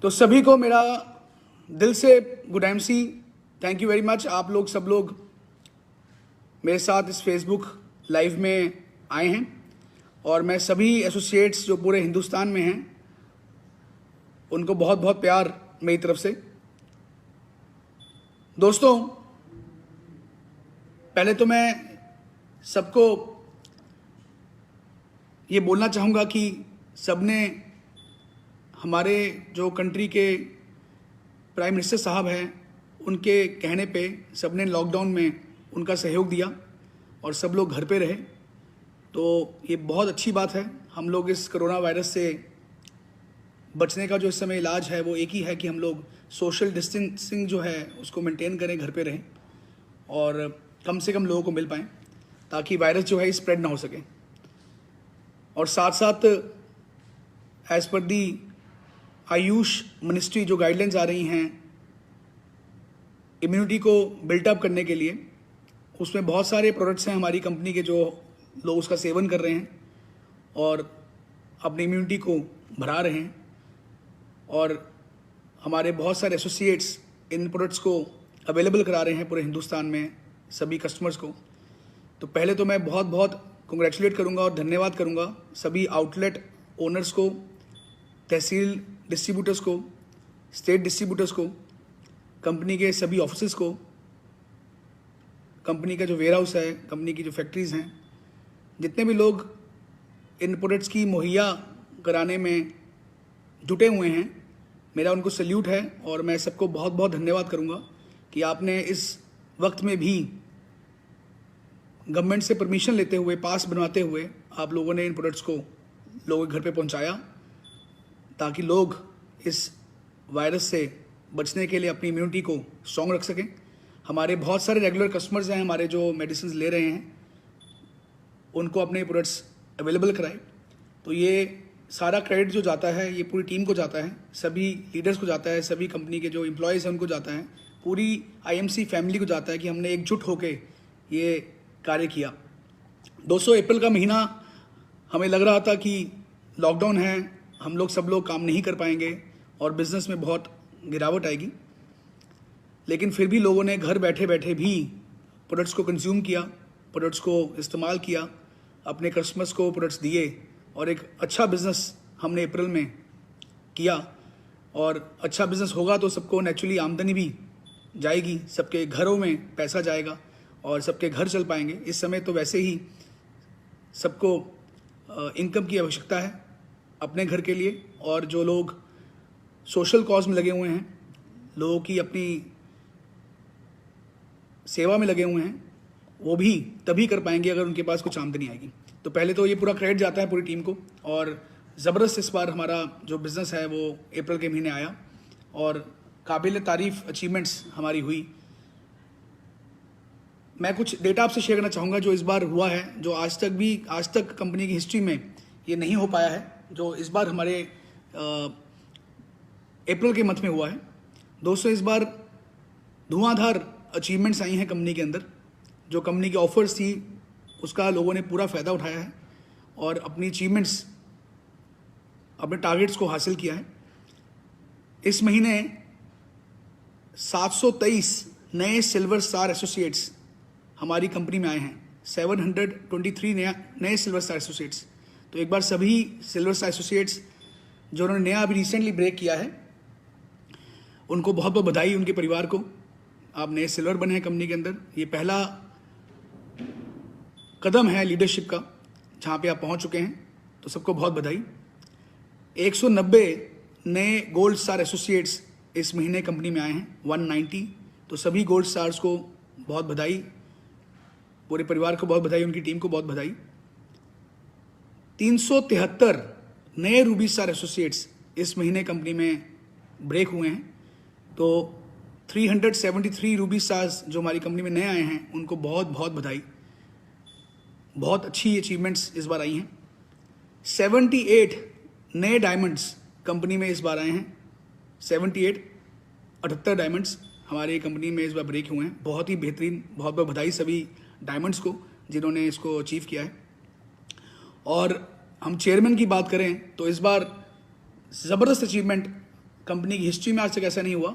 तो सभी को मेरा दिल से good MC, thank you very much. आप लोग सब लोग मेरे साथ इस फेसबुक लाइव में आए हैं और मैं सभी एसोसिएट्स जो पूरे हिंदुस्तान में हैं उनको बहुत बहुत प्यार मेरी तरफ से। दोस्तों, पहले तो मैं सबको ये बोलना चाहूँगा कि सबने हमारे जो कंट्री के प्राइम मिनिस्टर साहब हैं उनके कहने पे सबने लॉकडाउन में उनका सहयोग दिया और सब लोग घर पे रहे। तो ये बहुत अच्छी बात है। हम लोग इस कोरोना वायरस से बचने का जो इस समय इलाज है वो एक ही है कि हम लोग सोशल डिस्टेंसिंग जो है उसको मेंटेन करें, घर पे रहें और कम से कम लोगों को मिल पाएँ ताकि वायरस जो है स्प्रेड ना हो सके। और साथ साथ एज पर दी आयुष मिनिस्ट्री जो गाइडलाइंस आ रही हैं इम्यूनिटी को बिल्टअप करने के लिए, उसमें बहुत सारे प्रोडक्ट्स हैं हमारी कंपनी के जो लोग उसका सेवन कर रहे हैं और अपनी इम्यूनिटी को बढ़ा रहे हैं। और हमारे बहुत सारे एसोसिएट्स इन प्रोडक्ट्स को अवेलेबल करा रहे हैं पूरे हिंदुस्तान में सभी कस्टमर्स को। तो पहले तो मैं बहुत बहुत कंग्रेचुलेट करूंगा और धन्यवाद करूंगा सभी आउटलेट ओनर्स को, तहसील डिस्ट्रीब्यूटर्स को, स्टेट डिस्ट्रीब्यूटर्स को, कंपनी के सभी ऑफिसेस को, कंपनी का जो वेयर हाउस है, कंपनी की जो फैक्ट्रीज़ हैं, जितने भी लोग इन प्रोडक्ट्स की मुहैया कराने में जुटे हुए हैं, मेरा उनको सल्यूट है। और मैं सबको बहुत बहुत धन्यवाद करूंगा कि आपने इस वक्त में भी गवर्नमेंट से परमिशन लेते हुए, पास बनवाते हुए आप लोगों ने इन प्रोडक्ट्स को लोगों के घर पे पहुंचाया ताकि लोग इस वायरस से बचने के लिए अपनी इम्यूनिटी को स्ट्रॉन्ग रख सकें। हमारे बहुत सारे रेगुलर कस्टमर्स हैं, हमारे जो मेडिसिन ले रहे हैं उनको अपने प्रोडक्ट्स अवेलेबल कराएं। तो ये सारा क्रेडिट जो जाता है ये पूरी टीम को जाता है, सभी लीडर्स को जाता है, सभी कंपनी के जो एम्प्लॉयज़ हैं उनको जाता है, पूरी आईएमसी फैमिली को जाता है कि हमने एकजुट होकर ये कार्य किया। 200 अप्रैल का महीना हमें लग रहा था कि लॉकडाउन है, हम लोग सब लोग काम नहीं कर पाएंगे और बिज़नेस में बहुत गिरावट आएगी, लेकिन फिर भी लोगों ने घर बैठे बैठे भी प्रोडक्ट्स को कंज्यूम किया, प्रोडक्ट्स को इस्तेमाल किया, अपने कस्टमर्स को प्रोडक्ट्स दिए और एक अच्छा बिज़नेस हमने अप्रैल में किया। और अच्छा बिज़नेस होगा तो सबको नेचुरली आमदनी भी जाएगी, सबके घरों में पैसा जाएगा और सबके घर चल पाएंगे। इस समय तो वैसे ही सबको इनकम की आवश्यकता है अपने घर के लिए, और जो लोग सोशल कॉज में लगे हुए हैं, लोगों की अपनी सेवा में लगे हुए हैं, वो भी तभी कर पाएंगे अगर उनके पास कुछ आमदनी आएगी। तो पहले तो ये पूरा क्रेडिट जाता है पूरी टीम को। और ज़बरदस्त इस बार हमारा जो बिज़नेस है वो अप्रैल के महीने आया और काबिल तारीफ़ अचीवमेंट्स हमारी हुई। मैं कुछ डेटा आपसे शेयर करना चाहूँगा जो इस बार हुआ है, जो आज तक कंपनी की हिस्ट्री में ये नहीं हो पाया है, जो इस बार हमारे अप्रैल के मंथ में हुआ है। दोस्तों, इस बार धुआंधार अचीवमेंट्स आई हैं कंपनी के अंदर। जो कंपनी की ऑफर्स थी उसका लोगों ने पूरा फ़ायदा उठाया है और अपनी अचीवमेंट्स, अपने टारगेट्स को हासिल किया है। इस महीने 723 नए सिल्वर स्टार एसोसिएट्स हमारी कंपनी में आए हैं, 723 नए सिल्वर स्टार एसोसिएट्स। तो एक बार सभी सिल्वर स्टार एसोसिएट्स जो उन्होंने नया अभी रिसेंटली ब्रेक किया है उनको बहुत बहुत बधाई, उनके परिवार को। आप नए सिल्वर बने हैं कंपनी के अंदर, ये पहला कदम है लीडरशिप का जहाँ पे आप पहुँच चुके हैं, तो सबको बहुत बधाई। 190 नए गोल्ड स्टार एसोसिएट्स इस महीने कंपनी में आए हैं, 190। तो सभी गोल्ड स्टार्स को बहुत बधाई, पूरे परिवार को बहुत बधाई, उनकी टीम को बहुत बधाई। 373 नए रूबी स्टार एसोसिएट्स इस महीने कंपनी में ब्रेक हुए हैं। तो 373 रूबी स्टार्स जो हमारी कंपनी में नए आए हैं उनको बहुत बहुत बधाई। बहुत अच्छी अचीवमेंट्स इस बार आई हैं। 78 नए डायमंड्स कंपनी में इस बार आए हैं, 78 डायमंड्स हमारी कंपनी में इस बार ब्रेक हुए हैं। बहुत ही बेहतरीन, बहुत बहुत बधाई सभी डायमंड्स को जिन्होंने इसको अचीव किया है। और हम चेयरमैन की बात करें तो इस बार ज़बरदस्त अचीवमेंट कंपनी की हिस्ट्री में आज तक ऐसा नहीं हुआ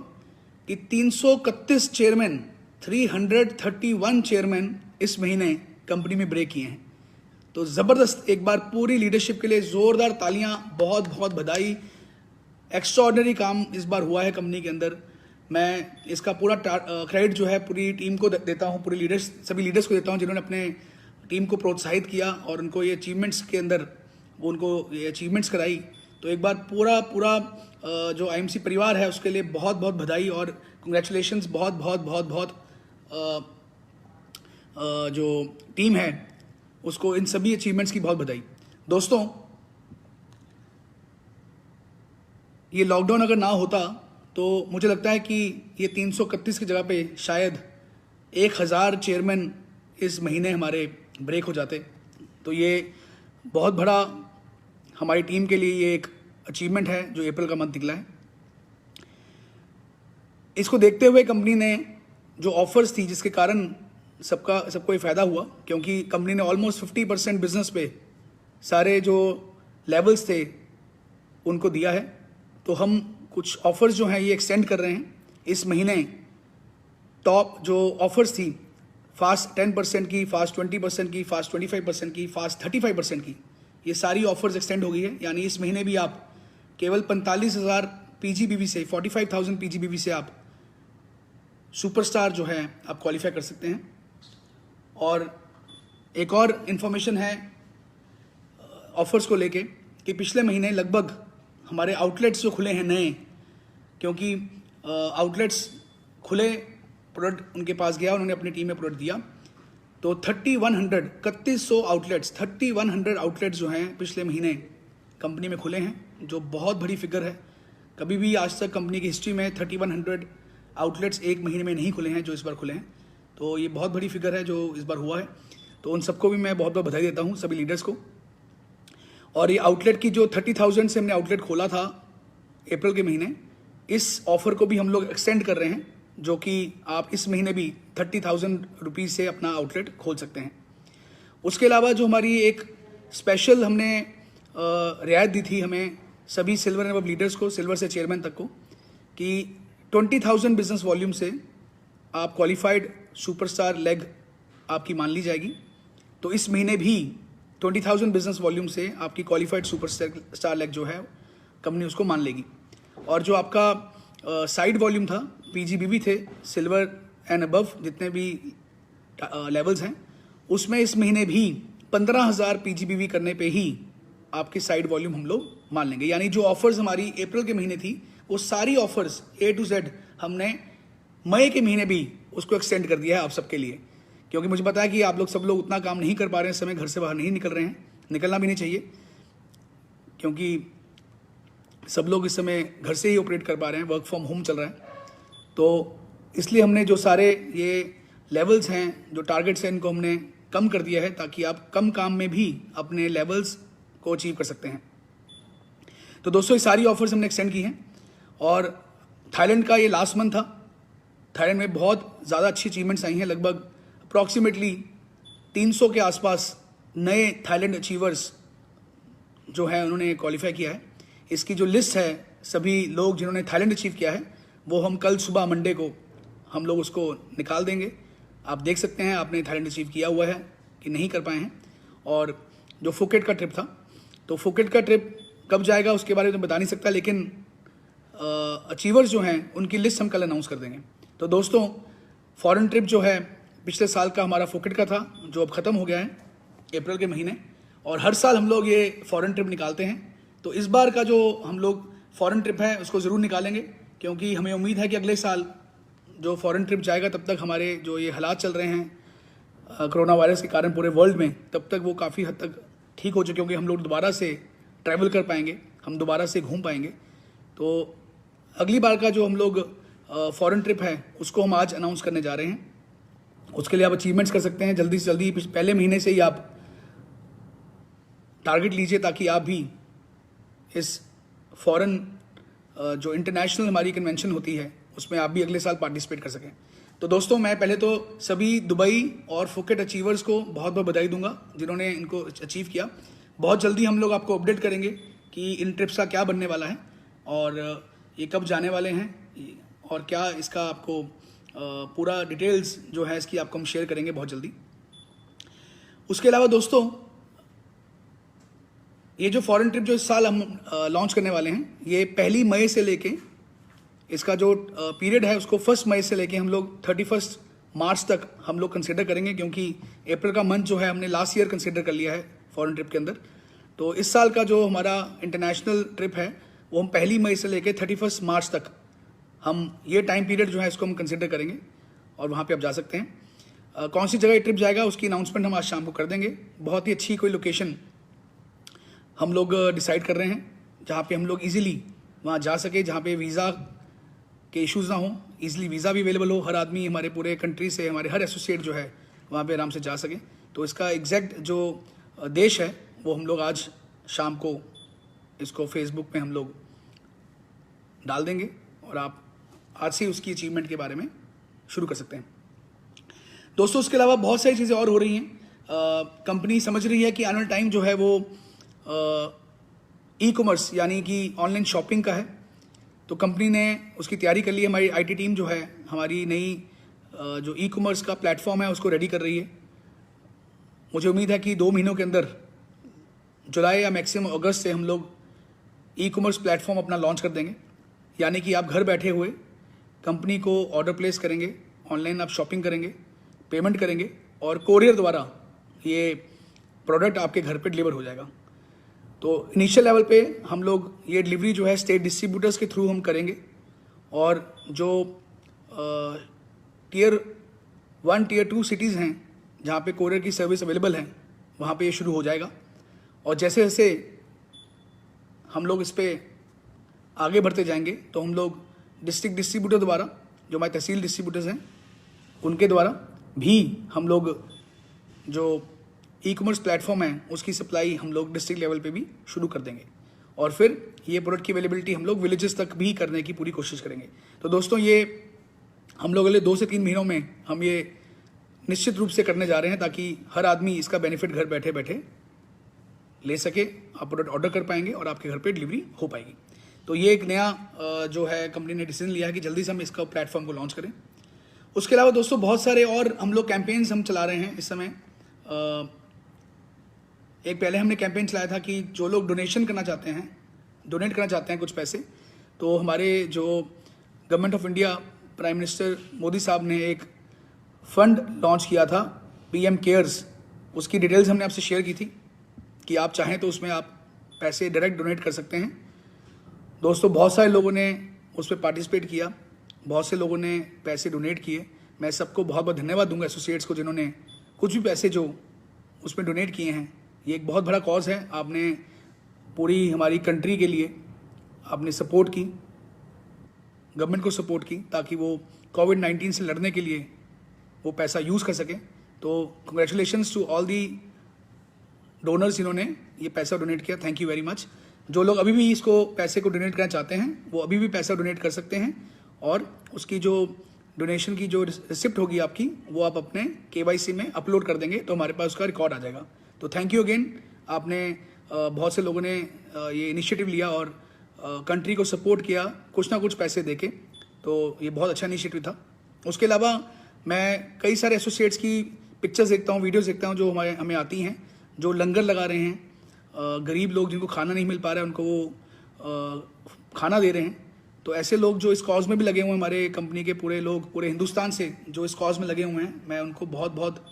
कि 331 चेयरमैन, 331 चेयरमैन इस महीने कंपनी में ब्रेक किए हैं। तो ज़बरदस्त, एक बार पूरी लीडरशिप के लिए ज़ोरदार तालियां, बहुत बहुत बधाई। एक्स्ट्राऑर्डिनरी काम इस बार हुआ है कंपनी के अंदर। मैं इसका पूरा क्रेडिट जो है पूरी टीम को देता हूं, पूरी लीडर्स, सभी लीडर्स को देता हूं जिन्होंने अपने टीम को प्रोत्साहित किया और उनको ये अचीवमेंट्स के अंदर वो उनको ये अचीवमेंट्स कराई। तो एक बार पूरा जो आईएमसी परिवार है उसके लिए बहुत बहुत बधाई और कंग्रेचुलेशंस। बहुत बहुत बहुत बहुत जो टीम है उसको इन सभी अचीवमेंट्स की बहुत बधाई। दोस्तों, ये लॉकडाउन अगर ना होता तो मुझे लगता है कि ये 331 की जगह पे शायद 1000 चेयरमैन इस महीने हमारे ब्रेक हो जाते। तो ये बहुत बड़ा हमारी टीम के लिए ये एक अचीवमेंट है जो अप्रैल का मंथ निकला है। इसको देखते हुए कंपनी ने जो ऑफर्स थी जिसके कारण सबको ये फ़ायदा हुआ, क्योंकि कंपनी ने ऑलमोस्ट 50% बिजनेस पे सारे जो लेवल्स थे उनको दिया है। तो हम कुछ ऑफर्स जो हैं ये एक्सटेंड कर रहे हैं इस महीने। टॉप जो ऑफर्स थी, फास्ट 10% की, फास्ट 20% की, फास्ट 25% की, फास्ट 35% की, ये सारी ऑफर्स एक्सटेंड हो गई है। यानी इस महीने भी आप केवल 45,000 पीजीबीवी से, 45,000 पीजीबीवी से आप सुपरस्टार जो है आप क्वालिफाई कर सकते हैं। और एक और इन्फॉर्मेशन है ऑफर्स को लेके कि पिछले महीने लगभग हमारे आउटलेट्स जो खुले हैं नए, क्योंकि आउटलेट्स खुले, प्रोडक्ट उनके पास गया, उन्होंने अपनी टीम में प्रोडक्ट दिया। तो 3100 आउटलेट्स, 3100 आउटलेट्स जो हैं पिछले महीने कंपनी में खुले हैं, जो बहुत बड़ी फिगर है। कभी भी आज तक कंपनी की हिस्ट्री में 3100 आउटलेट्स एक महीने में नहीं खुले हैं जो इस बार खुले हैं। तो ये बहुत बड़ी फिगर है जो इस बार हुआ है। तो उन सबको भी मैं बहुत बहुत बधाई देता हूँ, सभी लीडर्स को। और ये आउटलेट की जो 30,000 से हमने आउटलेट खोला था अप्रैल के महीने, इस ऑफर को भी हम लोग एक्सटेंड कर रहे हैं, जो कि आप इस महीने भी 30,000 रुपीज़ से अपना आउटलेट खोल सकते हैं। उसके अलावा जो हमारी एक स्पेशल हमने रियायत दी थी हमें सभी सिल्वर एंड अबव लीडर्स को, सिल्वर से चेयरमैन तक को, कि 20,000 बिजनेस वॉल्यूम से आप क्वालिफाइड सुपरस्टार लेग आपकी मान ली जाएगी। तो इस महीने भी 20,000 बिजनेस वॉल्यूम से आपकी क्वालिफाइड सुपरस्टार लेग जो है कंपनी उसको मान लेगी। और जो आपका साइड वॉल्यूम था, पीजीबीवी थे, सिल्वर एंड अबव जितने भी लेवल्स हैं, उसमें इस महीने भी 15,000 पीजीबीवी करने पे ही आपकी साइड वॉल्यूम हम लोग मान लेंगे। यानी जो ऑफर्स हमारी अप्रैल के महीने थी वो सारी ऑफर्स A to Z हमने मई के महीने भी उसको एक्सटेंड कर दिया है आप सबके लिए, क्योंकि मुझे पता है कि आप लोग सब लोग उतना काम नहीं कर पा रहे हैं इस समय, घर से बाहर नहीं निकल रहे हैं, निकलना भी नहीं चाहिए, क्योंकि सब लोग इस समय घर से ही ऑपरेट कर पा रहे हैं, वर्क फ्रॉम होम चल रहा है। तो इसलिए हमने जो सारे ये लेवल्स हैं, जो टारगेट्स हैं, इनको हमने कम कर दिया है ताकि आप कम काम में भी अपने लेवल्स को अचीव कर सकते हैं। तो दोस्तों, ये सारी ऑफर्स हमने एक्सटेंड की हैं। और थाईलैंड का ये लास्ट मंथ था। थाईलैंड में बहुत ज़्यादा अच्छी अचीवमेंट्स आई हैं। लगभग अप्रॉक्सीमेटली 300 के आसपास नए थाईलैंड अचीवर्स जो हैं उन्होंने क्वालिफाई किया है। इसकी जो लिस्ट है सभी लोग जिन्होंने थाईलैंड अचीव किया है, वो हम कल सुबह मंडे को हम लोग उसको निकाल देंगे। आप देख सकते हैं आपने थाईलैंड अचीव किया हुआ है कि नहीं कर पाए हैं। और जो फुकेट का ट्रिप था, तो फुकेट का ट्रिप कब जाएगा उसके बारे में बता नहीं सकता, लेकिन अचीवर्स जो हैं उनकी लिस्ट हम कल अनाउंस कर देंगे। तो दोस्तों, फॉरेन ट्रिप जो है पिछले साल का हमारा फुकेट का था, जो अब ख़त्म हो गया है अप्रैल के महीने, और हर साल हम लोग ये फॉरेन ट्रिप निकालते हैं। तो इस बार का जो हम लोग फॉरेन ट्रिप है उसको ज़रूर निकालेंगे, क्योंकि हमें उम्मीद है कि अगले साल जो फॉरेन ट्रिप जाएगा तब तक हमारे जो ये हालात चल रहे हैं कोरोना वायरस के कारण पूरे वर्ल्ड में, तब तक वो काफ़ी हद तक ठीक हो चुके होंगे, हम लोग दोबारा से ट्रैवल कर पाएंगे, हम दोबारा से घूम पाएंगे। तो अगली बार का जो हम लोग फॉरेन ट्रिप है उसको हम आज अनाउंस करने जा रहे हैं। उसके लिए आप अचीवमेंट्स कर सकते हैं जल्दी से जल्दी, पहले महीने से ही आप टारगेट लीजिए ताकि आप भी इस फॉरेन जो इंटरनेशनल हमारी कन्वेंशन होती है उसमें आप भी अगले साल पार्टिसिपेट कर सकें। तो दोस्तों, मैं पहले तो सभी दुबई और फुकेट अचीवर्स को बहुत बहुत बधाई दूंगा जिन्होंने इनको अचीव किया। बहुत जल्दी हम लोग आपको अपडेट करेंगे कि इन ट्रिप्स का क्या बनने वाला है। और ये कब जाने वाले हैं और क्या इसका आपको पूरा डिटेल्स जो है इसकी आपको हम शेयर करेंगे बहुत जल्दी। उसके अलावा दोस्तों, ये जो फॉरेन ट्रिप जो इस साल हम लॉन्च करने वाले हैं, ये 1 मई से लेके इसका जो पीरियड है उसको 1 मई से लेके हम लोग 31 मार्च तक हम लोग कंसिडर करेंगे, क्योंकि अप्रैल का मंथ जो है हमने लास्ट ईयर कंसिडर कर लिया है फॉरेन ट्रिप के अंदर। तो इस साल का जो हमारा इंटरनेशनल ट्रिप है वो हम 1 मई से लेके 31 मार्च तक हम ये टाइम पीरियड जो है इसको हम कंसिडर करेंगे और वहाँ पे आप जा सकते हैं। कौन सी जगह ये ट्रिप जाएगा उसकी अनाउंसमेंट हम आज शाम को कर देंगे। बहुत ही अच्छी कोई लोकेशन हम लोग डिसाइड कर रहे हैं जहाँ पे हम लोग इजीली वहाँ जा सके, जहाँ पे वीज़ा के इश्यूज़ ना हो, इजीली वीज़ा भी अवेलेबल हो, हर आदमी हमारे पूरे कंट्री से, हमारे हर एसोसिएट जो है वहाँ पे आराम से जा सके। तो इसका एग्जैक्ट जो देश है वो हम लोग आज शाम को इसको फेसबुक पे हम लोग डाल देंगे और आप आज से उसकी अचीवमेंट के बारे में शुरू कर सकते हैं। दोस्तों, उसके अलावा बहुत सारी चीज़ें और हो रही हैं। कंपनी समझ रही है कि आने वाला टाइम जो है वो ई कॉमर्स यानी कि ऑनलाइन शॉपिंग का है। तो कंपनी ने उसकी तैयारी कर ली है। हमारी आईटी टीम जो है हमारी नई जो ई कॉमर्स का प्लेटफॉर्म है उसको रेडी कर रही है। मुझे उम्मीद है कि 2 महीनों के अंदर, जुलाई या मैक्सिमम अगस्त से हम लोग ई कॉमर्स प्लेटफॉर्म अपना लॉन्च कर देंगे। यानी कि आप घर बैठे हुए कंपनी को ऑर्डर प्लेस करेंगे, ऑनलाइन आप शॉपिंग करेंगे, पेमेंट करेंगे और कोरियर द्वारा ये प्रोडक्ट आपके घर पे डिलीवर हो जाएगा। तो इनिशियल लेवल पे हम लोग ये डिलीवरी जो है स्टेट डिस्ट्रीब्यूटर्स के थ्रू हम करेंगे और जो टियर 1 टियर 2 सिटीज़ हैं जहाँ पे कोरियर की सर्विस अवेलेबल है वहाँ पे ये शुरू हो जाएगा। और जैसे जैसे हम लोग इस पर आगे बढ़ते जाएंगे तो हम लोग डिस्ट्रिक्ट डिस्ट्रीब्यूटर द्वारा, जो हमारे तहसील डिस्ट्रीब्यूटर्स हैं उनके द्वारा भी हम लोग जो ई कॉमर्स प्लेटफॉर्म है उसकी सप्लाई हम लोग डिस्ट्रिक्ट लेवल पे भी शुरू कर देंगे और फिर ये प्रोडक्ट की अवेलेबिलिटी हम लोग विलेजेस तक भी करने की पूरी कोशिश करेंगे। तो दोस्तों, ये हम लोग अगले 2 से 3 महीनों में हम ये निश्चित रूप से करने जा रहे हैं ताकि हर आदमी इसका बेनिफिट घर बैठे बैठे ले सके। आप प्रोडक्ट ऑर्डर कर पाएंगे और आपके घर पे डिलीवरी हो पाएगी। तो ये एक नया जो है कंपनी ने डिसीजन लिया है कि जल्दी से हम इसका प्लेटफॉर्म को लॉन्च करें। उसके अलावा दोस्तों बहुत सारे और हम लोग कैंपेन्स हम चला रहे हैं इस समय। एक पहले हमने कैंपेन चलाया था कि जो लोग डोनेट करना चाहते हैं कुछ पैसे, तो हमारे जो government of India prime minister Modi साहब ने एक फ़ंड लॉन्च किया था PM केयर्स। उसकी डिटेल्स हमने आपसे शेयर की थी कि आप चाहें तो उसमें आप पैसे डायरेक्ट डोनेट कर सकते हैं। दोस्तों, बहुत सारे लोगों ने उस पर पार्टिसिपेट किया, बहुत से लोगों ने पैसे डोनेट किए। मैं सबको बहुत बहुत धन्यवाद दूंगा एसोसिएट्स को जिन्होंने कुछ भी पैसे जो उसमें डोनेट किए हैं। ये एक बहुत बड़ा कॉज है। आपने पूरी हमारी कंट्री के लिए आपने सपोर्ट की, गवर्नमेंट को सपोर्ट की ताकि वो कोविड-19 से लड़ने के लिए वो पैसा यूज़ कर सकें। तो congratulations to all the donors जिन्होंने ये पैसा डोनेट किया। Thank you very much. जो लोग अभी भी इसको पैसे को डोनेट करना चाहते हैं वो अभी भी पैसा डोनेट कर सकते हैं और उसकी जो डोनेशन की जो रिसिप्ट होगी आपकी वो आप अपने KYC में अपलोड कर देंगे तो हमारे पास उसका रिकॉर्ड आ जाएगा। तो थैंक यू अगेन। आपने बहुत से लोगों ने ये इनिशिएटिव लिया और कंट्री को सपोर्ट किया कुछ ना कुछ पैसे देके, तो ये बहुत अच्छा इनिशिएटिव था। उसके अलावा मैं कई सारे एसोसिएट्स की पिक्चर्स देखता हूँ, वीडियोस देखता हूँ जो हमें आती हैं, जो लंगर लगा रहे हैं, गरीब लोग जिनको खाना नहीं मिल पा रहा है उनको वो खाना दे रहे हैं। तो ऐसे लोग जो इस कॉज में भी लगे हुए हैं, हमारे कंपनी के पूरे लोग पूरे हिंदुस्तान से जो इस कॉज में लगे हुए हैं, मैं उनको बहुत बहुत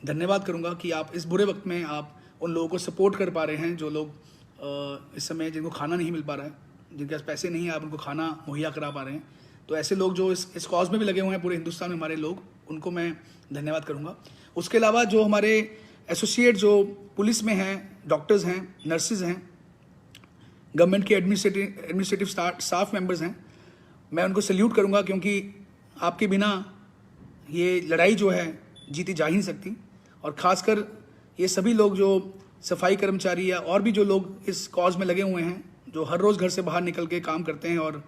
धन्यवाद करूंगा कि आप इस बुरे वक्त में आप उन लोगों को सपोर्ट कर पा रहे हैं जो लोग इस समय जिनको खाना नहीं मिल पा रहा है, जिनके पास पैसे नहीं है, आप उनको खाना मुहैया करा पा रहे हैं। तो ऐसे लोग जो इस कॉज में भी लगे हुए हैं पूरे हिंदुस्तान में हमारे लोग, उनको मैं धन्यवाद करूँगा। उसके अलावा जो हमारे एसोसिएट जो पुलिस में हैं, डॉक्टर्स हैं, नर्सेज हैं, गवर्नमेंट के एडमिनिस्ट्रेटिव स्टाफ मेंबर्स हैं, मैं उनको सल्यूट करूंगा क्योंकि आपके बिना ये लड़ाई जो है जीती जा ही नहीं सकती। और ख़ासकर ये सभी लोग जो सफाई कर्मचारी या और भी जो लोग इस कॉज में लगे हुए हैं, जो हर रोज़ घर से बाहर निकल के काम करते हैं और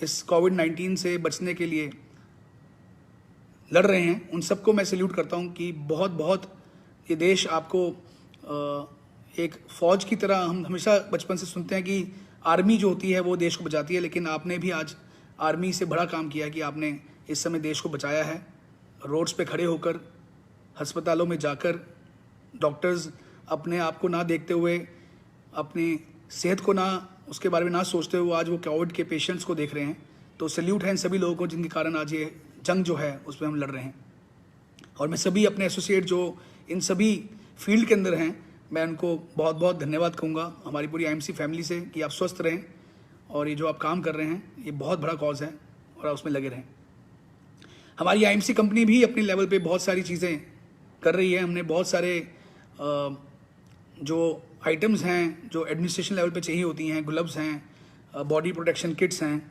इस कोविड-19 से बचने के लिए लड़ रहे हैं, उन सबको मैं सल्यूट करता हूं कि बहुत बहुत ये देश आपको एक फ़ौज की तरह, हम हमेशा बचपन से सुनते हैं कि आर्मी जो होती है वो देश को बचाती है, लेकिन आपने भी आज आर्मी से बड़ा काम किया कि आपने इस समय देश को बचाया है। रोड्स पे खड़े होकर, अस्पतालों में जाकर, डॉक्टर्स अपने आप को ना देखते हुए, अपनी सेहत को ना, उसके बारे में ना सोचते हुए आज वो कोविड के पेशेंट्स को देख रहे हैं। तो सैल्यूट है इन सभी लोगों को जिनके कारण आज ये जंग जो है उस पर हम लड़ रहे हैं। और मैं सभी अपने एसोसिएट जो इन सभी फील्ड के अंदर हैं, मैं उनको बहुत बहुत धन्यवाद कहूँगा हमारी पूरी आईएमसी फैमिली से कि आप स्वस्थ रहें और ये जो आप काम कर रहे हैं ये बहुत बड़ा कॉज है और आप उसमें लगे रहें। हमारी आईएमसी कंपनी भी अपने लेवल पे बहुत सारी चीज़ें कर रही है। हमने बहुत सारे जो आइटम्स हैं जो एडमिनिस्ट्रेशन लेवल पे चाहिए होती हैं, ग्लव्स हैं, बॉडी प्रोटेक्शन किट्स हैं,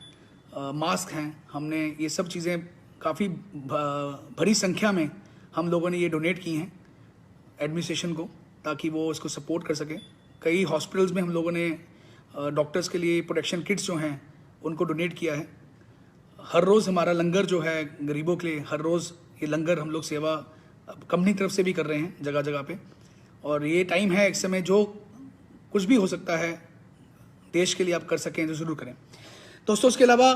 मास्क हैं, हमने ये सब चीज़ें काफ़ी बड़ी संख्या में हम लोगों ने ये डोनेट की हैं एडमिनिस्ट्रेशन को, ताकि वो इसको सपोर्ट कर सकें। कई हॉस्पिटल्स में हम लोगों ने डॉक्टर्स के लिए प्रोटेक्शन किट्स जो हैं उनको डोनेट किया है। हर रोज़ हमारा लंगर जो है गरीबों के लिए, हर रोज़ ये लंगर हम लोग सेवा कंपनी तरफ से भी कर रहे हैं जगह जगह पे। और ये टाइम है इस समय जो कुछ भी हो सकता है देश के लिए आप कर सकें तो ज़रूर करें। दोस्तों, उसके अलावा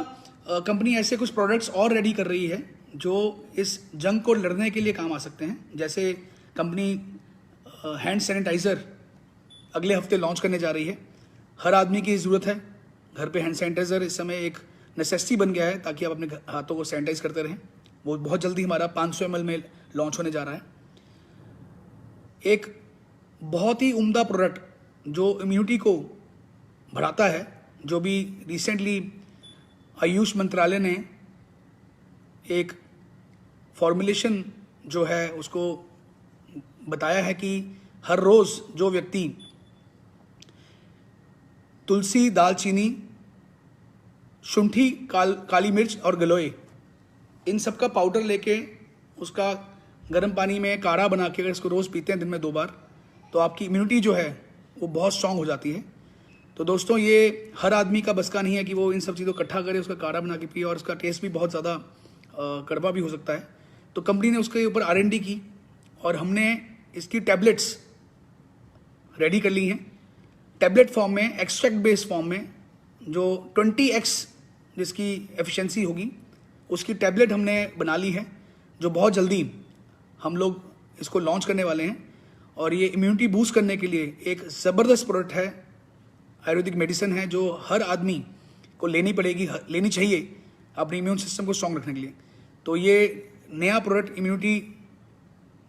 कंपनी ऐसे कुछ प्रोडक्ट्स और रेडी कर रही है जो इस जंग को लड़ने के लिए काम आ सकते हैं। जैसे कंपनी हैंड सैनिटाइज़र अगले हफ्ते लॉन्च करने जा रही है। हर आदमी की ज़रूरत है घर पे हैंड सैनिटाइज़र, इस समय एक नेसेसिटी बन गया है ताकि आप अपने हाथों को सैनिटाइज करते रहें। वो बहुत जल्दी हमारा 500 ml में लॉन्च होने जा रहा है। एक बहुत ही उम्दा प्रोडक्ट जो इम्यूनिटी को बढ़ाता है, जो भी रिसेंटली आयुष मंत्रालय ने एक फॉर्मुलेशन जो है उसको बताया है कि हर रोज़ जो व्यक्ति तुलसी, दालचीनी, शुंठी, काली मिर्च और गलोए, इन सब का पाउडर लेके उसका गर्म पानी में काढ़ा बना के अगर इसको रोज़ पीते हैं दिन में 2 बार, तो आपकी इम्यूनिटी जो है वो बहुत स्ट्रांग हो जाती है। तो दोस्तों, ये हर आदमी का बस का नहीं है कि वो इन सब चीज़ों को इकट्ठा करे, उसका काढ़ा बना के पिए, और उसका टेस्ट भी बहुत ज़्यादा कड़वा भी हो सकता है। तो कंपनी ने उसके ऊपर R&D की और हमने इसकी टैबलेट्स रेडी कर ली हैं। टैबलेट फॉर्म में, एक्सट्रैक्ट बेस्ड फॉर्म में, जो 20x जिसकी एफिशिएंसी होगी उसकी टैबलेट हमने बना ली है, जो बहुत जल्दी हम लोग इसको लॉन्च करने वाले हैं। और ये इम्यूनिटी बूस्ट करने के लिए एक ज़बरदस्त प्रोडक्ट है, आयुर्वेदिक मेडिसिन है जो हर आदमी को लेनी चाहिए अपने इम्यून सिस्टम को स्ट्रॉन्ग रखने के लिए। तो ये नया प्रोडक्ट इम्यूनिटी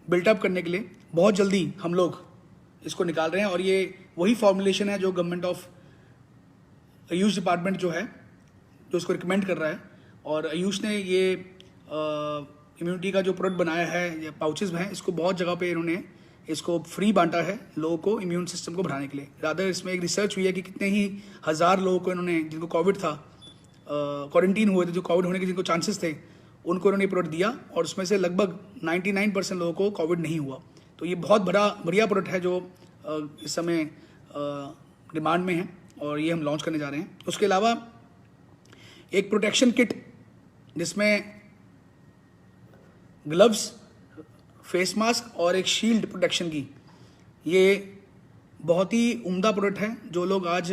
बिल्टअप करने के लिए बहुत जल्दी हम लोग इसको निकाल रहे हैं। और ये वही फॉर्मुलेशन है जो गवर्नमेंट ऑफ आयुष डिपार्टमेंट जो है जो इसको रिकमेंड कर रहा है। और आयुष ने ये इम्यूनिटी का जो प्रोडक्ट बनाया है, ये पाउचेज में है, इसको बहुत जगह पे इन्होंने इसको फ्री बांटा है लोगों को इम्यून सिस्टम को बढ़ाने के लिए। रादर इसमें एक रिसर्च हुई है कि कितने ही हज़ार लोगों को इन्होंने, जिनको कोविड था, क्वारंटीन हुए थे, जो कोविड होने के जिनको चांसेस थे, उनको इन्होंने प्रोडक्ट दिया और उसमें से लगभग 99% लोगों को कोविड नहीं हुआ। तो ये बहुत बढ़िया प्रोडक्ट है जो इस समय डिमांड में है और ये हम लॉन्च करने जा रहे हैं। उसके अलावा एक प्रोटेक्शन किट जिसमें ग्लव्स, फेस मास्क और एक शील्ड प्रोटेक्शन की, ये बहुत ही उम्दा प्रोडक्ट है। जो लोग आज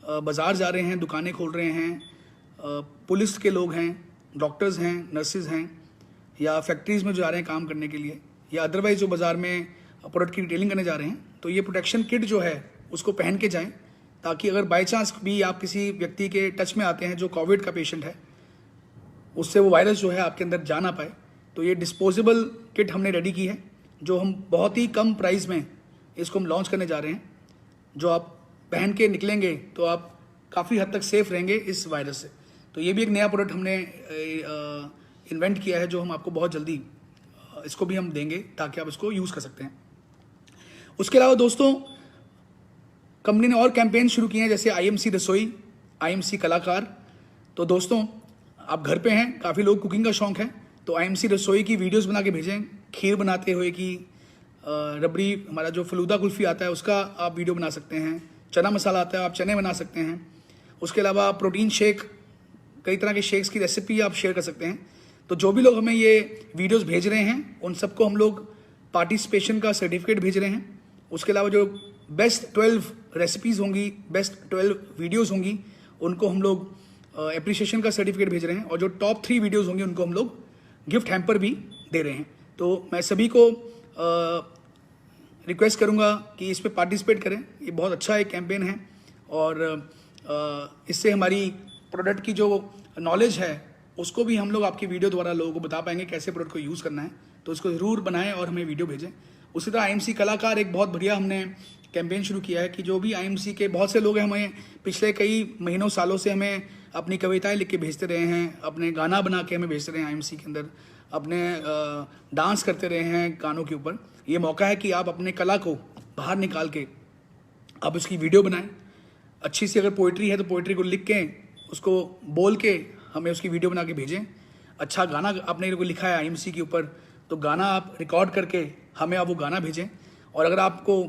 बाज़ार जा रहे हैं, दुकानें खोल रहे हैं, पुलिस के लोग हैं, डॉक्टर्स हैं, नर्सेज हैं, या फैक्ट्रीज़ में जो जा रहे हैं काम करने के लिए, या अदरवाइज जो बाज़ार में प्रोडक्ट की रिटेलिंग करने जा रहे हैं, तो ये प्रोटेक्शन किट जो है उसको पहन के जाएं, ताकि अगर बाई चांस भी आप किसी व्यक्ति के टच में आते हैं जो कोविड का पेशेंट है, उससे वो वायरस जो है आपके अंदर जा ना पाए। तो ये डिस्पोजेबल किट हमने रेडी की है, जो हम बहुत ही कम प्राइस में इसको हम लॉन्च करने जा रहे हैं। जो आप पहन के निकलेंगे तो आप काफ़ी हद तक सेफ रहेंगे इस वायरस से। तो ये भी एक नया प्रोडक्ट हमने इन्वेंट किया है, जो हम आपको बहुत जल्दी इसको भी हम देंगे ताकि आप इसको यूज़ कर सकते हैं। उसके अलावा दोस्तों, कंपनी ने और कैंपेन शुरू किए हैं, जैसे IMC रसोई, IMC कलाकार। तो दोस्तों, आप घर पे हैं, काफ़ी लोग कुकिंग का शौक़ है, तो IMC रसोई की वीडियोस बना के भेजें। खीर बनाते हुए की, रबड़ी, हमारा जो फलूदा कुल्फ़ी आता है उसका आप वीडियो बना सकते हैं। चना मसाला आता है, आप चने बना सकते हैं। उसके अलावा प्रोटीन शेक, कई तरह के शेक्स की रेसिपी आप शेयर कर सकते हैं। तो जो भी लोग हमें ये वीडियोस भेज रहे हैं उन सबको हम लोग पार्टिसिपेशन का सर्टिफिकेट भेज रहे हैं। उसके अलावा जो बेस्ट 12 रेसिपीज़ होंगी, बेस्ट 12 वीडियोज़ होंगी, उनको हम लोग एप्रिसिएशन का सर्टिफिकेट भेज रहे हैं। और जो टॉप 3 वीडियोज़ होंगी उनको हम लोग गिफ्ट हैम्पर भी दे रहे हैं। तो मैं सभी को रिक्वेस्ट करूंगा कि इस पे पार्टिसिपेट करें। ये बहुत अच्छा एक कैंपेन है और इससे हमारी प्रोडक्ट की जो नॉलेज है उसको भी हम लोग आपकी वीडियो द्वारा लोगों को बता पाएंगे कैसे प्रोडक्ट को यूज़ करना है। तो इसको ज़रूर बनाएं और हमें वीडियो भेजें। उसी तरह IMC कलाकार एक बहुत बढ़िया हमने कैंपेन शुरू किया है कि जो भी IMC के बहुत से लोग हैं, हमें पिछले कई महीनों सालों से हमें अपनी कविताएं लिख के भेजते रहे हैं, अपने गाना बना के हमें भेजते रहे हैं IMC के अंदर, अपने डांस करते रहे हैं गानों के ऊपर। ये मौका है कि आप अपने कला को बाहर निकाल के आप उसकी वीडियो बनाएं। अच्छी सी अगर पोइट्री है तो पोइट्री को लिख के उसको बोल के हमें उसकी वीडियो बना के भेजें। अच्छा गाना आपने को लिखा है IMC के ऊपर तो गाना आप रिकॉर्ड करके हमें आप वो गाना भेजें। और अगर आपको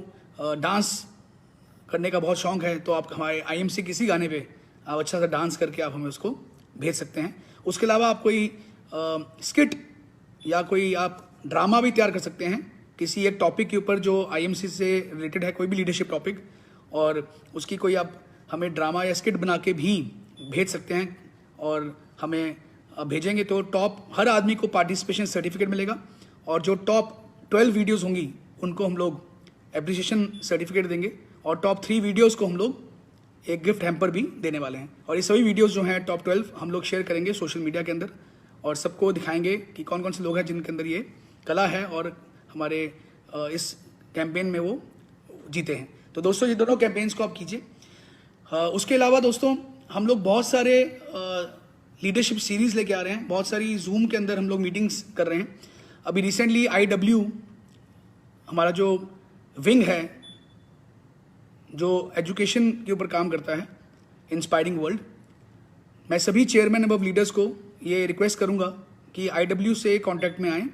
डांस करने का बहुत शौक है तो आप हमारे IMC किसी गाने पे आप अच्छा सा डांस करके आप हमें उसको भेज सकते हैं। उसके अलावा आप कोई स्किट या कोई आप ड्रामा भी तैयार कर सकते हैं किसी एक टॉपिक के ऊपर जो IMC से रिलेटेड है, कोई भी लीडरशिप टॉपिक, और उसकी कोई आप हमें ड्रामा या स्किट बना के भी भेज सकते हैं और हमें भेजेंगे तो टॉप हर आदमी को पार्टिसिपेशन सर्टिफिकेट मिलेगा। और जो टॉप 12 वीडियोज़ होंगी उनको हम लोग एप्रिसिएशन सर्टिफिकेट देंगे और टॉप 3 वीडियोज़ को हम लोग एक गिफ्ट हैम्पर भी देने वाले हैं। और ये सभी वीडियोज़ जो हैं टॉप 12 हम लोग शेयर करेंगे सोशल मीडिया के अंदर और सबको दिखाएंगे कि कौन कौन से लोग हैं जिनके अंदर ये कला है और हमारे इस कैंपेन में वो जीते हैं। तो दोस्तों ये दोनों कैंपेन्स को आप कीजिए। उसके अलावा दोस्तों हम लोग बहुत सारे लीडरशिप सीरीज़ लेके आ रहे हैं, बहुत सारी जूम के अंदर हम लोग मीटिंग्स कर रहे हैं। अभी रिसेंटली IW हमारा जो विंग है जो एजुकेशन के ऊपर काम करता है, इंस्पायरिंग वर्ल्ड, मैं सभी चेयरमैन अब लीडर्स को ये रिक्वेस्ट करूंगा कि IW से कांटेक्ट में आएँ।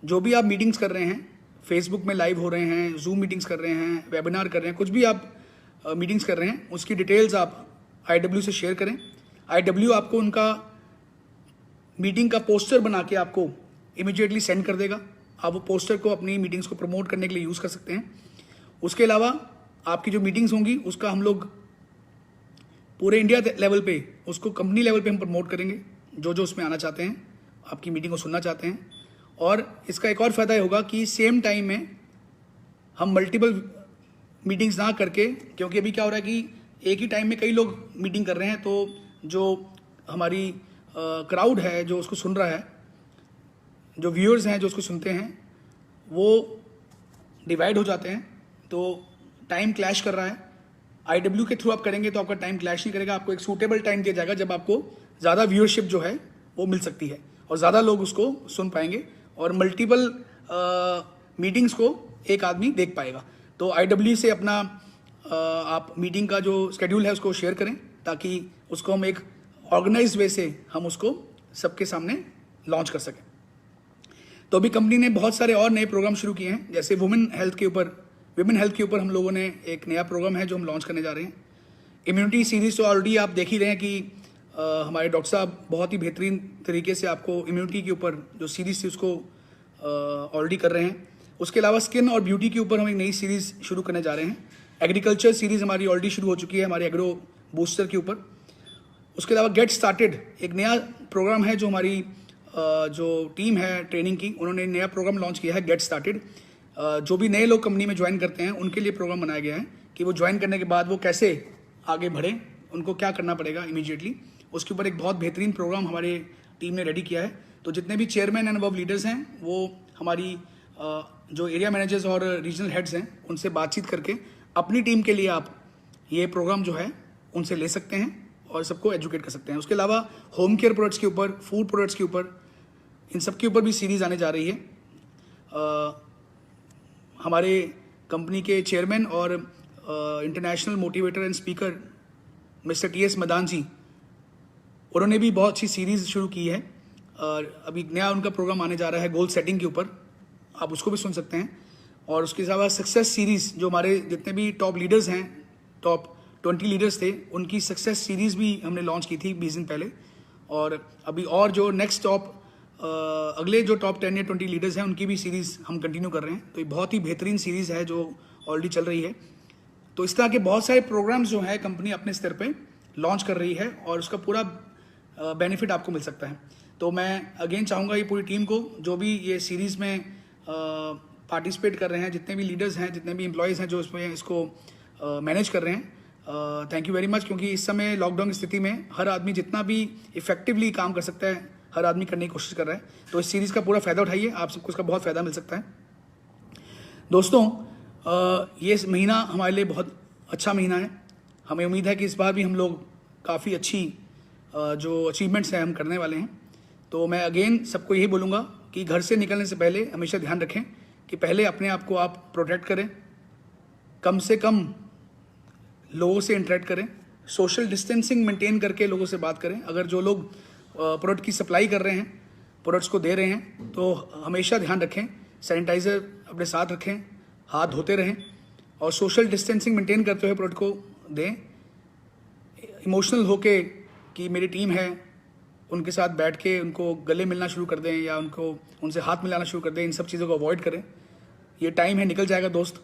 जो भी आप मीटिंग्स कर रहे हैं, फेसबुक में लाइव हो रहे हैं, जूम मीटिंग्स कर रहे हैं, वेबिनार कर रहे हैं, कुछ भी आप मीटिंग्स कर रहे हैं उसकी डिटेल्स आप IW से शेयर करें। IW आपको उनका मीटिंग का पोस्टर बना के आपको इमीडिएटली सेंड कर देगा। आप वो पोस्टर को अपनी मीटिंग्स को प्रमोट करने के लिए यूज़ कर सकते हैं। उसके अलावा आपकी जो मीटिंग्स होंगी उसका हम लोग पूरे इंडिया लेवल पे उसको कंपनी लेवल पे हम प्रमोट करेंगे, जो जो उसमें आना चाहते हैं, आपकी मीटिंग को सुनना चाहते हैं। और इसका एक और फ़ायदा होगा कि सेम टाइम में हम मल्टीपल मीटिंग्स ना करके, क्योंकि अभी क्या हो रहा है कि एक ही टाइम में कई लोग मीटिंग कर रहे हैं तो जो हमारी क्राउड है जो उसको सुन रहा है, जो व्यूअर्स हैं जो उसको सुनते हैं, वो डिवाइड हो जाते हैं, तो टाइम क्लैश कर रहा है। IW के थ्रू आप करेंगे तो आपका टाइम क्लैश नहीं करेगा, आपको एक सूटेबल टाइम दिया जाएगा जब आपको ज़्यादा व्यूअरशिप जो है वो मिल सकती है और ज़्यादा लोग उसको सुन पाएंगे और मल्टीपल मीटिंग्स को एक आदमी देख पाएगा। तो IW से अपना आप मीटिंग का जो शेड्यूल है उसको शेयर करें ताकि उसको हम एक ऑर्गेनाइज वे से हम उसको सबके सामने लॉन्च कर सकें। तो अभी कंपनी ने बहुत सारे और नए प्रोग्राम शुरू किए हैं, जैसे वुमेन हेल्थ के ऊपर हम लोगों ने एक नया प्रोग्राम है जो हम लॉन्च करने जा रहे हैं। इम्यूनिटी सीरीज़ तो ऑलरेडी आप देख ही रहे हैं कि हमारे डॉक्टर साहब बहुत ही बेहतरीन तरीके से आपको इम्यूनिटी के ऊपर जो सीरीज़ थी उसको ऑलरेडी कर रहे हैं। उसके अलावा स्किन और ब्यूटी के ऊपर हम एक नई सीरीज़ शुरू करने जा रहे हैं। एग्रीकल्चर सीरीज़ हमारी ऑलरेडी शुरू हो चुकी है हमारे एग्रो बूस्टर के ऊपर। उसके अलावा गेट स्टार्टेड एक नया प्रोग्राम है जो हमारी जो टीम है ट्रेनिंग की, उन्होंने नया प्रोग्राम लॉन्च किया है गेट स्टार्टेड। जो भी नए लोग कंपनी में ज्वाइन करते हैं उनके लिए प्रोग्राम बनाया गया है कि वो ज्वाइन करने के बाद वो कैसे आगे बढ़ें, उनको क्या करना पड़ेगा इमीडिएटली। उसके ऊपर एक बहुत बेहतरीन प्रोग्राम हमारे टीम ने रेडी किया है। तो जितने भी चेयरमैन एंड अबव लीडर्स हैं वो हमारी जो एरिया मैनेजर्स और रीजनल हेड्स हैं उनसे बातचीत करके अपनी टीम के लिए आप ये प्रोग्राम जो है उनसे ले सकते हैं और सबको एजुकेट कर सकते हैं। उसके अलावा होम केयर प्रोडक्ट्स के ऊपर, फूड प्रोडक्ट्स के ऊपर, इन सब के ऊपर भी सीरीज़ आने जा रही है। हमारे कंपनी के चेयरमैन और international motivator and speaker mister TS Madan ji, उन्होंने भी बहुत अच्छी सीरीज़ शुरू की है और अभी नया उनका प्रोग्राम आने जा रहा है गोल सेटिंग के ऊपर, आप उसको भी सुन सकते हैं। और उसके अलावा सक्सेस सीरीज़ जो हमारे जितने भी टॉप लीडर्स हैं, टॉप 20 लीडर्स थे, उनकी सक्सेस सीरीज़ भी हमने लॉन्च की थी 20 दिन पहले। और अभी और जो नेक्स्ट अगले जो टॉप 10 या 20 लीडर्स हैं उनकी भी सीरीज़ हम कंटिन्यू कर रहे हैं। तो ये बहुत ही बेहतरीन सीरीज़ है जो ऑलरेडी चल रही है। तो इस तरह के बहुत सारे प्रोग्राम्स जो है कंपनी अपने स्तर पे लॉन्च कर रही है और उसका पूरा बेनिफिट आपको मिल सकता है। तो मैं अगेन चाहूँगा ये पूरी टीम को, जो भी ये सीरीज़ में पार्टिसिपेट कर रहे हैं, जितने भी लीडर्स हैं, जितने भी एम्प्लॉयज़ हैं जो इसमें इसको मैनेज कर रहे हैं, थैंक यू वेरी मच। क्योंकि इस समय लॉकडाउन की स्थिति में हर आदमी जितना भी इफेक्टिवली काम कर सकता है, हर आदमी करने की कोशिश कर रहा है। तो इस सीरीज़ का पूरा फ़ायदा उठाइए, आप सबको इसका बहुत फ़ायदा मिल सकता है। दोस्तों, ये महीना हमारे लिए बहुत अच्छा महीना है। हमें उम्मीद है कि इस बार भी हम लोग काफ़ी अच्छी जो अचीवमेंट्स हैं हम करने वाले हैं। तो मैं अगेन सबको यही बोलूँगा कि घर से निकलने से पहले हमेशा ध्यान रखें कि पहले अपने आप को आप प्रोटेक्ट करें, कम से कम लोगों से इंटरेक्ट करें, सोशल डिस्टेंसिंग मेंटेन करके लोगों से बात करें। अगर जो लोग प्रोडक्ट की सप्लाई कर रहे हैं, प्रोडक्ट्स को दे रहे हैं, तो हमेशा ध्यान रखें, सैनिटाइज़र अपने साथ रखें, हाथ धोते रहें और सोशल डिस्टेंसिंग मेंटेन करते हुए प्रोडक्ट को दें। इमोशनल होके कि मेरी टीम है, उनके साथ बैठ के उनको गले मिलना शुरू कर दें या उनसे हाथ मिलाना शुरू कर दें, इन सब चीज़ों को अवॉइड करें। ये टाइम है, निकल जाएगा दोस्त,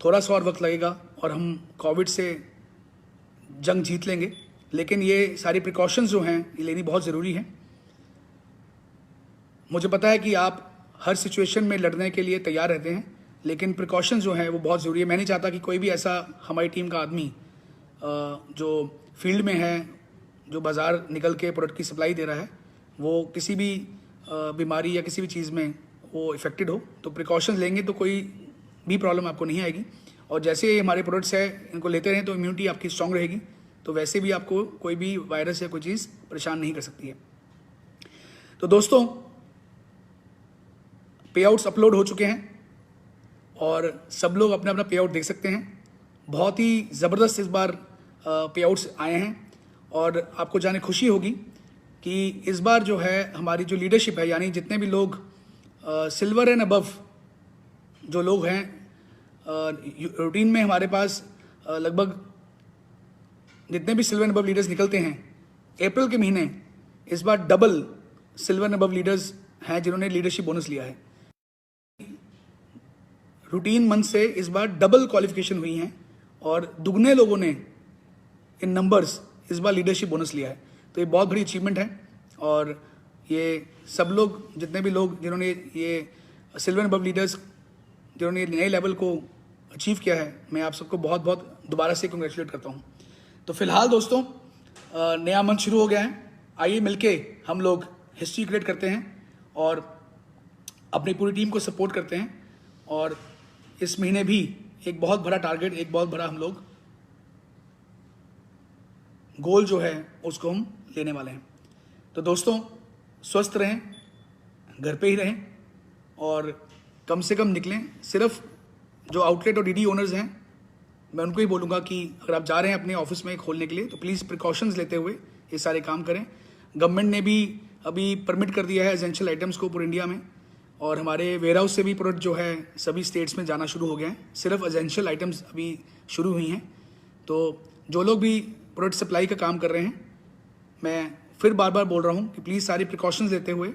थोड़ा सा और वक्त लगेगा और हम कोविड से जंग जीत लेंगे। लेकिन ये सारी प्रिकॉशंस जो हैं ये लेनी बहुत ज़रूरी है। मुझे पता है कि आप हर सिचुएशन में लड़ने के लिए तैयार रहते हैं, लेकिन प्रिकॉशंस जो हैं वो बहुत ज़रूरी है। मैं नहीं चाहता कि कोई भी ऐसा हमारी टीम का आदमी जो फील्ड में है, जो बाज़ार निकल के प्रोडक्ट की सप्लाई दे रहा है, वो किसी भी बीमारी या किसी भी चीज़ में वो इफेक्टेड हो। तो प्रिकॉशंस लेंगे तो कोई भी प्रॉब्लम आपको नहीं आएगी। और जैसे हमारे प्रोडक्ट्स है, इनको लेते रहें तो इम्यूनिटी आपकी स्ट्रांग रहेगी, तो वैसे भी आपको कोई भी वायरस या कोई चीज़ परेशान नहीं कर सकती है। तो दोस्तों, पे आउट्स अपलोड हो चुके हैं और सब लोग अपना अपना पे आउट देख सकते हैं। बहुत ही ज़बरदस्त इस बार पे आउट्स आए हैं और आपको जाने खुशी होगी कि इस बार जो है हमारी जो लीडरशिप है, यानी जितने भी लोग सिल्वर एंड अबव जो लोग हैं, रूटीन में हमारे पास लगभग जितने भी सिल्वर एंड अबव लीडर्स निकलते हैं, अप्रैल के महीने इस बार double silver and above leaders हैं जिन्होंने लीडरशिप बोनस लिया है। रूटीन मंथ से इस बार डबल क्वालिफिकेशन हुई हैं और दुगने लोगों ने इन नंबर्स इस बार लीडरशिप बोनस लिया है। तो ये बहुत बड़ी अचीवमेंट है और ये सब लोग, जितने भी लोग जिन्होंने ये सिल्वर अबव लीडर्स जिन्होंने नए लेवल को अचीव किया है, मैं आप सबको बहुत बहुत दोबारा से कंग्रेचुलेट करता हूँ। तो फिलहाल दोस्तों, नया मंथ शुरू हो गया है। आइए मिलके हम लोग हिस्ट्री क्रिएट करते हैं और अपनी पूरी टीम को सपोर्ट करते हैं और इस महीने भी एक बहुत बड़ा टारगेट, एक बहुत बड़ा हम लोग गोल जो है उसको हम लेने वाले हैं। तो दोस्तों, स्वस्थ रहें, घर पे ही रहें और कम से कम निकलें। सिर्फ जो आउटलेट और डीडी ओनर्स हैं, मैं उनको ही बोलूँगा कि अगर आप जा रहे हैं अपने ऑफिस में खोलने के लिए तो प्लीज़ प्रिकॉशंस लेते हुए ये सारे काम करें। गवर्नमेंट ने भी अभी परमिट कर दिया है एसेंशियल आइटम्स को पूरे इंडिया में और हमारे वेयर हाउस से भी प्रोडक्ट जो है सभी स्टेट्स में जाना शुरू हो गए हैं। सिर्फ एसेंशियल आइटम्स अभी शुरू हुई हैं। तो जो लोग भी प्रोडक्ट सप्लाई का काम कर रहे हैं, मैं फिर बार बार बोल रहा हूँ कि प्लीज़ सारी प्रिकॉशंस लेते हुए